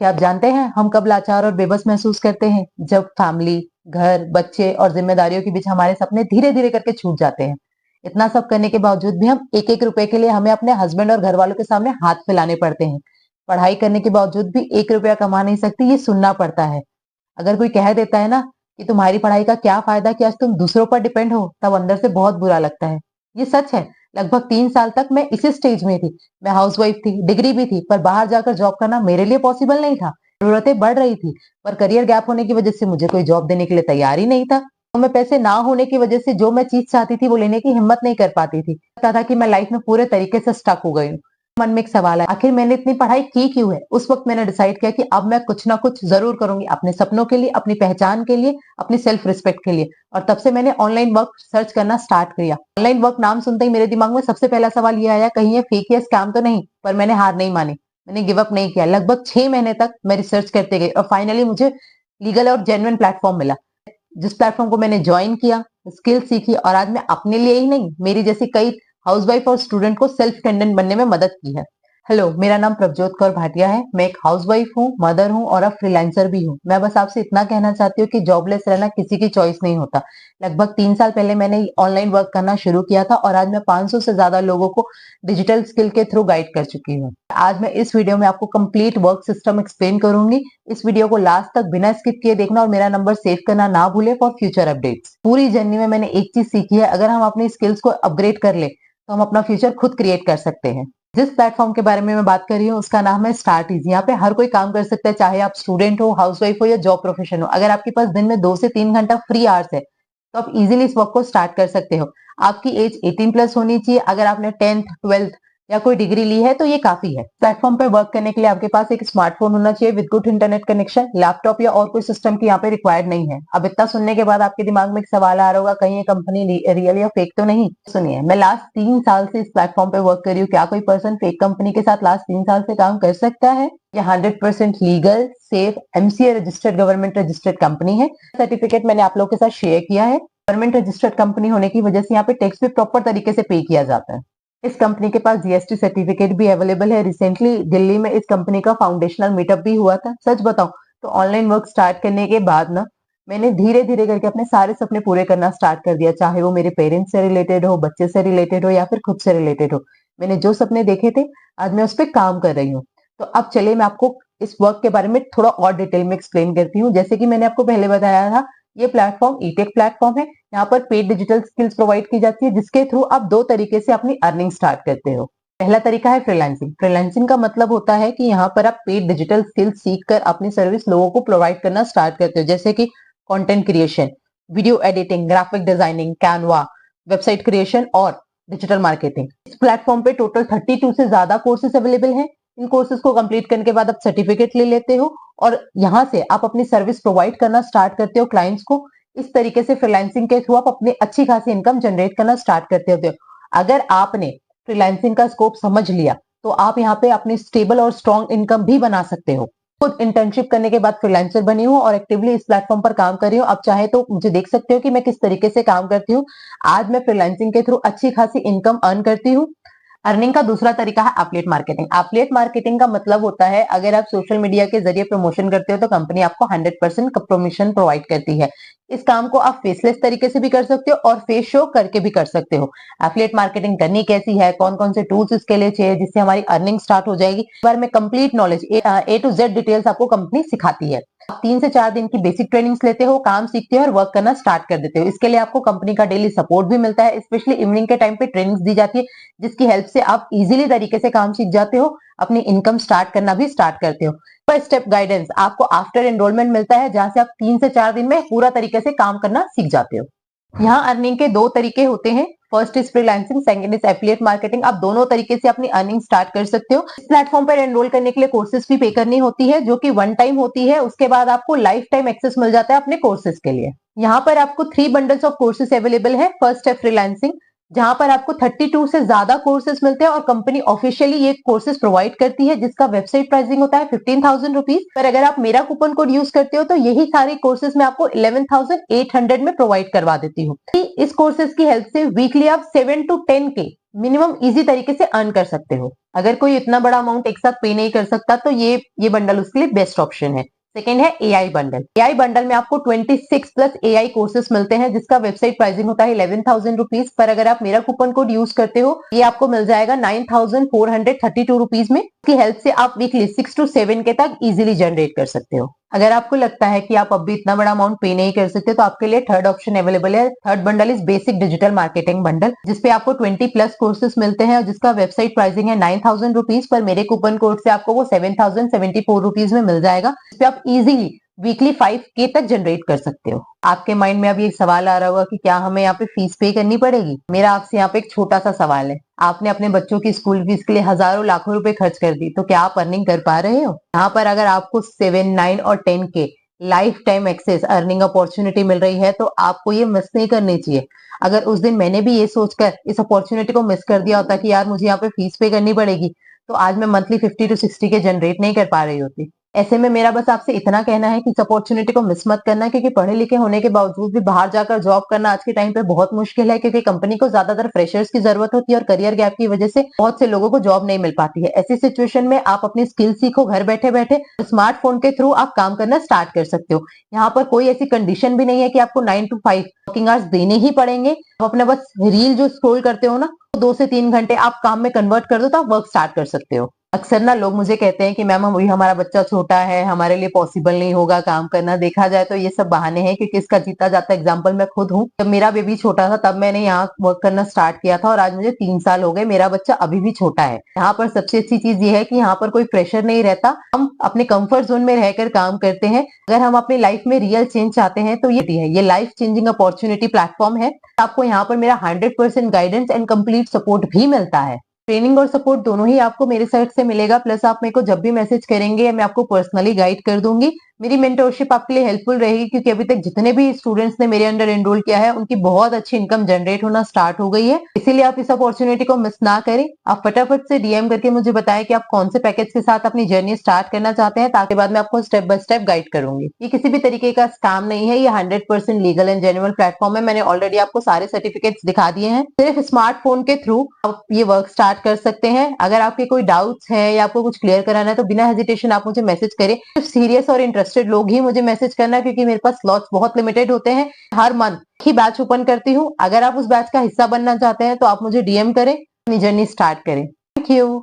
क्या आप जानते हैं हम कब लाचार और बेबस महसूस करते हैं? जब फैमिली, घर, बच्चे और जिम्मेदारियों के बीच हमारे सपने धीरे धीरे करके छूट जाते हैं। इतना सब करने के बावजूद भी हम एक एक रुपए के लिए हमें अपने हस्बैंड और घर वालों के सामने हाथ फैलाने पड़ते हैं। पढ़ाई करने के बावजूद भी एक रुपया कमा नहीं सकती, ये सुनना पड़ता है। अगर कोई कह देता है ना कि तुम्हारी पढ़ाई का क्या फायदा कि आज तुम दूसरों पर डिपेंड हो, तब अंदर से बहुत बुरा लगता है। ये सच है। लगभग 3 साल तक मैं इसी स्टेज में थी। मैं हाउसवाइफ थी, डिग्री भी थी, पर बाहर जाकर जॉब करना मेरे लिए पॉसिबल नहीं था। जरूरतें बढ़ रही थी, पर करियर गैप होने की वजह से मुझे कोई जॉब देने के लिए तैयार ही नहीं था। तो मैं पैसे ना होने की वजह से जो मैं चीज चाहती थी वो लेने की हिम्मत नहीं कर पाती थी। लगता था कि मैं लाइफ में पूरे तरीके से स्टक हो गई हूँ। मन में एक सवाल है, आखिर मैंने इतनी पढ़ाई की क्यों है? उस वक्त मैंने डिसाइड किया कि अब मैं कुछ ना कुछ जरूर करूंगी, अपने सपनों के लिए, अपनी पहचान के लिए, अपनी सेल्फ रिस्पेक्ट के लिए। और तब से मैंने ऑनलाइन वर्क सर्च करना स्टार्ट किया। ऑनलाइन वर्क नाम सुनते ही मेरे दिमाग में सबसे पहला सवाल ये आया, कहीं ये फेक या स्कैम तो नहीं? पर मैंने हार नहीं मानी। मैंने गिव अप नहीं किया। लगभग 6 महीने तक मैं रिसर्च करते गई और फाइनली मुझे लीगल और जेन्युइन प्लेटफॉर्म मिला। जिस प्लेटफॉर्म को मैंने ज्वाइन किया, स्किल सीखी और आज मैं अपने लिए ही नहीं, मेरी जैसी कई हाउसवाइफ और स्टूडेंट को सेल्फ डिपेंडेंट बनने में मदद की है। हेलो, मेरा नाम प्रभजोत कौर भाटिया है। मैं एक हाउसवाइफ हूँ, मदर हूँ और अब फ्रीलांसर भी हूँ। मैं बस आपसे इतना कहना चाहती हूँ कि जॉबलेस रहना किसी की चॉइस नहीं होता। लगभग 3 साल पहले मैंने ऑनलाइन वर्क करना शुरू किया था और आज मैं 500 से ज्यादा लोगों को डिजिटल स्किल के थ्रू गाइड कर चुकी हूँ। आज मैं इस वीडियो में आपको कंप्लीट वर्क सिस्टम एक्सप्लेन करूंगी। इस वीडियो को लास्ट तक बिना स्किप किए देखना और मेरा नंबर सेव करना ना भूले फॉर फ्यूचर अपडेट्स। पूरी जर्नी में मैंने एक चीज सीखी है, अगर हम अपनी स्किल्स को अपग्रेड कर ले तो हम अपना फ्यूचर खुद क्रिएट कर सकते हैं। जिस प्लेटफॉर्म के बारे में मैं बात कर रही हूँ उसका नाम है स्टार्ट इजी। यहाँ पे हर कोई काम कर सकता है, चाहे आप स्टूडेंट हो, हाउसवाइफ हो या जॉब प्रोफेशन हो। अगर आपके पास दिन में 2 से 3 घंटा फ्री आवर्स है तो आप इजीली इस वर्क को स्टार्ट कर सकते हो। आपकी एज 18+ होनी चाहिए। अगर आपने 10th 12th या कोई डिग्री ली है तो ये काफी है। प्लेटफॉर्म पे वर्क करने के लिए आपके पास एक स्मार्टफोन होना चाहिए with good internet connection. Laptop या और कोई सिस्टम की यहाँ पे रिक्वायर्ड नहीं है। अब इतना सुनने के बाद आपके दिमाग में एक सवाल आ रहा होगा, कहीं ये कंपनी रियल या फेक तो नहीं? सुनिए, मैं लास्ट 3 साल से इस प्लेटफॉर्म पे वर्क कर रही हूँ। क्या कोई पर्सन फेक कंपनी के साथ लास्ट 3 साल से काम कर सकता है? ये 100% legal, safe, MCA registered, government registered company है। सर्टिफिकेट मैंने आप लोगों के साथ शेयर किया है। गवर्नमेंट रजिस्टर्ड कंपनी होने की वजह से यहाँ पे टैक्स भी प्रॉपर तरीके से पे किया जाता है। इस कंपनी के पास जीएसटी सर्टिफिकेट भी अवेलेबल है। रिसेंटली दिल्ली में इस कंपनी का फाउंडेशनल मीटअप भी हुआ था। सच बताऊं तो ऑनलाइन वर्क स्टार्ट करने के बाद ना मैंने धीरे धीरे करके अपने सारे सपने पूरे करना स्टार्ट कर दिया, चाहे वो मेरे पेरेंट्स से रिलेटेड हो, बच्चे से रिलेटेड हो या फिर खुद से रिलेटेड हो। मैंने जो सपने देखे थे आज मैं उस पर काम कर रही हूँ। तो अब चले मैं आपको इस वर्क के बारे में थोड़ा और डिटेल में एक्सप्लेन करती हूँ। जैसे कि मैंने आपको पहले बताया था, ये प्लेटफॉर्म ईटेक प्लेटफॉर्म है। यहाँ पर पेड डिजिटल स्किल्स प्रोवाइड की जाती है जिसके थ्रू आप 2 तरीके से अपनी अर्निंग स्टार्ट करते हो। पहला तरीका है फ्रीलांसिंग। फ्रीलांसिंग का मतलब होता है कि यहाँ पर आप पेड डिजिटल स्किल्स सीख कर अपनी सर्विस लोगों को प्रोवाइड करना स्टार्ट करते हो, जैसे कि content creation, video editing, graphic designing, Canva, website creation और डिजिटल मार्केटिंग। इस प्लेटफॉर्म पे टोटल 32 से ज्यादा कोर्सेज अवेलेबल हैं। इन कोर्सेज को कंप्लीट करने के बाद आप सर्टिफिकेट ले लेते हो और यहाँ से आप अपनी सर्विस प्रोवाइड करना स्टार्ट करते हो क्लाइंट्स को। इस तरीके से फ्रीलांसिंग के थ्रू आप अपनी अच्छी खासी इनकम जनरेट करना स्टार्ट करते होते हो। अगर आपने फ्रीलांसिंग का स्कोप समझ लिया तो आप यहाँ पे अपनी स्टेबल और स्ट्रॉन्ग इनकम भी बना सकते हो। खुद इंटर्नशिप करने के बाद फ्रीलांसर बनी हूँ और एक्टिवली इस प्लेटफॉर्म पर काम कर रही हूँ। आप चाहे तो मुझे देख सकते हो कि मैं किस तरीके से काम करती हूँ। आज मैं फ्रीलांसिंग के थ्रू अच्छी खासी इनकम अर्न करती हूँ। अर्निंग का दूसरा तरीका है एफिलिएट मार्केटिंग। एफिलिएट मार्केटिंग का मतलब होता है, अगर आप सोशल मीडिया के जरिए प्रमोशन करते हो तो कंपनी आपको 100% कमीशन प्रोवाइड करती है। इस काम को आप फेसलेस तरीके से भी कर सकते हो और फेस शो करके भी कर सकते हो। एफिलिएट मार्केटिंग करनी कैसी है, कौन कौन से टूल्स इसके लिए चाहिए जिससे हमारी अर्निंग स्टार्ट हो जाएगी, इस बारे में complete knowledge A to Z details आपको कंपनी सिखाती है। आप 3 से 4 दिन की बेसिक ट्रेनिंग्स लेते हो, काम सीखते हो और वर्क करना स्टार्ट कर देते हो। इसके लिए आपको कंपनी का डेली सपोर्ट भी मिलता है। स्पेशली इवनिंग के टाइम पे ट्रेनिंग्स दी जाती है जिसकी हेल्प से आप इजीली तरीके से काम सीख जाते हो, अपनी इनकम स्टार्ट करना भी स्टार्ट करते हो। पर स्टेप गाइडेंस आपको आफ्टर एनरोलमेंट मिलता है जहां से आप 3 से 4 दिन में पूरा तरीके से काम करना सीख जाते हो। यहाँ अर्निंग के 2 तरीके होते हैं। First is freelancing, second is affiliate marketing. आप दोनों तरीके से अपनी अर्निंग स्टार्ट कर सकते हो। इस प्लेटफॉर्म पर एनरोल करने के लिए कोर्सेज भी पे करनी होती है जो कि 1 टाइम होती है। उसके बाद आपको लाइफ टाइम एक्सेस मिल जाता है अपने कोर्सेज के लिए। यहाँ पर आपको 3 बंडल्स ऑफ कोर्सेज अवेलेबल है। फर्स्ट है फ्रीलांसिंग, जहां पर आपको 32 से ज्यादा कोर्सेज मिलते हैं और कंपनी ऑफिशियली ये कोर्सेज प्रोवाइड करती है जिसका वेबसाइट प्राइसिंग होता है 15,000 रुपीज। पर अगर आप मेरा कूपन कोड यूज करते हो तो यही सारे कोर्सेज मैं आपको 11,800 में प्रोवाइड करवा देती हूँ। इस कोर्सेज की हेल्प से वीकली आप 7 to 10 के मिनिमम इजी तरीके से अर्न कर सकते हो। अगर कोई इतना बड़ा अमाउंट एक साथ पे नहीं कर सकता तो ये बंडल उसके लिए बेस्ट ऑप्शन है। सेकेंड है एआई बंडल। एआई बंडल में आपको 26 प्लस एआई कोर्सेस मिलते हैं जिसका वेबसाइट प्राइसिंग होता है 11,000 रुपीज, पर अगर आप मेरा कूपन कोड यूज करते हो ये आपको मिल जाएगा 9,432 रुपीज में। इसकी हेल्प से आप वीकली 6 to 7 के तक इजीली जनरेट कर सकते हो। अगर आपको लगता है कि आप अभी इतना बड़ा अमाउंट पे नहीं कर सकते तो आपके लिए थर्ड ऑप्शन अवेलेबल है। Third bundle is basic digital marketing bundle, जिसपे आपको 20 प्लस कोर्सेज मिलते हैं और जिसका वेबसाइट प्राइसिंग है 9,000 रुपीज, पर मेरे कूपन कोड से आपको वो 7,074 रुपीज में मिल जाएगा। इस पे आप इजीली वीकली 5K तक जनरेट कर सकते हो। आपके माइंड में अभी एक सवाल आ रहा होगा कि क्या हमें यहाँ पे फीस पे करनी पड़ेगी। मेरा आपसे यहाँ पे एक छोटा सा सवाल है, आपने अपने बच्चों की स्कूल फीस के लिए हजारों लाखों रुपए खर्च कर दी, तो क्या आप अर्निंग कर पा रहे हो? यहाँ पर अगर आपको 7, 9 और 10K life time access earning opportunity मिल रही है तो आपको ये मिस नहीं करनी चाहिए। अगर उस दिन मैंने भी ये सोचकर इस अपॉर्चुनिटी को मिस कर दिया होता कि यार मुझे यहाँ पे फीस पे करनी पड़ेगी, तो आज मैं मंथली 50 to 60K जनरेट नहीं कर पा रही होती। ऐसे में मेरा बस आपसे इतना कहना है कि इस अपॉर्चुनिटी को मिस मत करना, क्योंकि पढ़े लिखे होने के बावजूद भी बाहर जाकर जॉब करना आज के टाइम पे बहुत मुश्किल है, क्योंकि कंपनी को ज्यादातर फ्रेशर्स की जरूरत होती है और करियर गैप की वजह से बहुत से लोगों को जॉब नहीं मिल पाती है। ऐसी सिचुएशन में आप अपनी स्किल सीखो घर बैठे बैठे, स्मार्टफोन के थ्रू आप काम करना स्टार्ट कर सकते हो। यहाँ पर कोई ऐसी कंडीशन भी नहीं है कि आपको 9 to 5 वर्किंग आवर्स देने ही पड़ेंगे। आप अपना बस रील जो स्क्रॉल करते हो ना, 2 से 3 घंटे आप काम में कन्वर्ट कर दो तो आप वर्क स्टार्ट कर सकते हो। अक्सर ना लोग मुझे कहते हैं कि मैम अभी हमारा बच्चा छोटा है, हमारे लिए पॉसिबल नहीं होगा काम करना। देखा जाए तो ये सब बहाने हैं, क्योंकि इसका जीता जाता एग्जांपल मैं खुद हूँ। जब मेरा बेबी छोटा था तब मैंने यहाँ वर्क करना स्टार्ट किया था और आज मुझे 3 साल हो गए, मेरा बच्चा अभी भी छोटा है। यहाँ पर सबसे अच्छी चीज ये है कि यहाँ पर कोई प्रेशर नहीं रहता, हम अपने कंफर्ट जोन में रहकर काम करते हैं। अगर हम अपनी लाइफ में रियल चेंज चाहते हैं तो ये लाइफ चेंजिंग अपॉर्चुनिटी प्लेटफॉर्म है। आपको यहाँ पर मेरा 100% गाइडेंस एंड कंप्लीट सपोर्ट भी मिलता है। ट्रेनिंग और सपोर्ट दोनों ही आपको मेरे साइड से मिलेगा, प्लस आप मेरे को जब भी मैसेज करेंगे मैं आपको पर्सनली गाइड कर दूंगी। मेरी मेंटरशिप आपके लिए हेल्पफुल रहेगी, क्योंकि अभी तक जितने भी स्टूडेंट्स ने मेरे अंडर एनरोल किया है उनकी बहुत अच्छी इनकम जनरेट होना स्टार्ट हो गई है। इसीलिए आप इस अपॉर्चुनिटी को मिस ना करें। आप फटाफट से डीएम करके मुझे बताएं कि आप कौन से पैकेज के साथ अपनी जर्नी स्टार्ट करना चाहते हैं, ताकि बाद में आपको स्टेप बाय स्टेप गाइड करूंगी। ये किसी भी तरीके का स्कैम नहीं है, ये 100% लीगल एंड जेन्युइन प्लेटफॉर्म है। मैंने ऑलरेडी आपको सारे सर्टिफिकेट्स दिखा दिए हैं। सिर्फ स्मार्टफोन के थ्रू आप ये वर्क स्टार्ट कर सकते हैं। अगर आपके कोई डाउट्स है या आपको कुछ क्लियर कराना है तो बिना हेजिटेशन आप मुझे मैसेज करें। सिर्फ सीरियस और इंटरेस्टेड लोग ही मुझे मैसेज करना, क्योंकि मेरे पास स्लॉट्स बहुत लिमिटेड होते हैं। हर मंथ ही बैच ओपन करती हूँ। अगर आप उस बैच का हिस्सा बनना चाहते हैं तो आप मुझे डीएम करें, अपनी जर्नी स्टार्ट करें। Thank you.